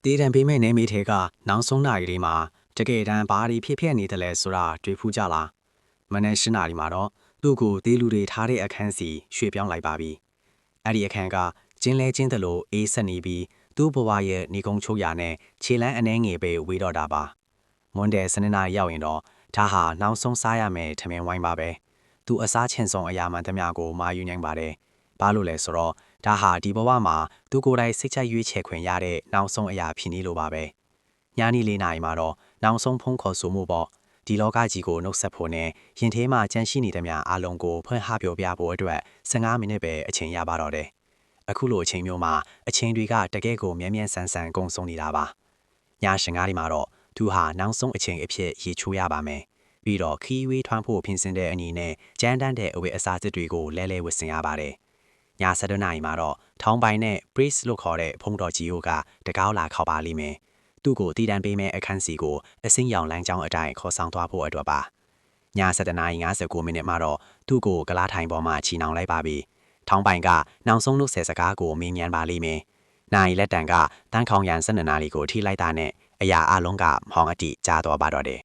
တေးတံပေးမဲ့နေမိထဲကနောက်ဆုံးနာရီလေးမှာတကယ်တမ်းဘာတွေဖြစ်နေတယ်လဲဆိုတာတွေ့ဖူးကြလားမနေ့၈နာရီမှာတော့သူ့ကိုတေးလူတွေထားတဲ့အခန်းစီရွှေ့ပြောင်းလိုက်ပါပြီအဲ့ဒီအခန်းကကျင်းလဲကျင်းတယ်လို့အေးဆက်နေပြီးသူ့ဘဝရဲ့နေကုန်းချိုးရာနဲ့ခြေလန်းအနှဲငယ်ပဲဝေးတော့တာပါမွန်တယ်စနေနာရီရောက်ရင်တော့ဒါဟာနောက်ဆုံးစားရမယ်ထမင်းဝိုင်းပါပဲသူအစားချင်ဆုံးအရာမှန်သမျှကိုမာယူနိုင်ပါတယ်ဘာလို့လဲဆိုတော့ဒါဟာဒီဘဝမှာသူကိုယ်တိုင်စိတ်ချရွေးချယ်ခွင့်ရတဲ့နောက်ဆုံးအရာဖြစ်နေလို့ပါပဲညနေ၄နာရီမှာတော့နောက်ဆုံးဖုန်းခေါ်ဆိုမှုပေါ့ဒီလောကကြီးကိုနှုတ်ဆက်ဖို့နဲ့ရင်ထဲမှာကြန့်ရှိနေသမျှအားလုံးကိုဖွင့်ဟပြောပြဖို့အတွက်15မိနစ်ပဲအချိန်ရပါတော့တယ်အခုလိုအချိန်မျိုးမှာအချိန်တွေကတကယ့်ကိုမြဲမြဲဆန်းဆန်းကုန်ဆုံးနေတာပါညရှင်ကားဒီမှာတော့သူဟာနောက်ဆုံးအချိန်အဖြစ်ရေချိုးရပါမယ်ပြီးတော့ခီးဝေးထွန်းဖို့ပြင်ဆင်တဲ့အနေနဲ့ကြမ်းတမ်းတဲ့အဝတ်အစားစစ်တွေကိုလဲလဲဝတ်ဆင်ရပါတယ်ည7:00နာရီမှာတော့ထောင်းပိုင်နဲ့ Priest လို့ခေါ်တဲ့ဖုံးတော်ကြီးတို့ကတကောက်လာခေါ်ပါလိမ့်မယ်။သူ့ကိုတည်တံပေးမဲ့အခန်းစီကိုအစင်းရောင်လမ်းကြောင်းအတိုင်းခေါ်ဆောင်သွားဖို့အတွက်ပါ။ည7:59မိနစ်မှာတော့သူ့ကိုကလားထိုင်ပေါ်မှာချီနှောင်လိုက်ပါပြီ။ထောင်းပိုင်ကနောက်ဆုံးလို့ဆယ်စကားကိုမေးမြန်းပါလိမ့်မယ်။နိုင်လက်တံကတန်းခေါင်ရန်12နာရီကိုထိလိုက်တာနဲ့အရာအလုံးကမောင်အတိကြားသွားပါတော့တယ်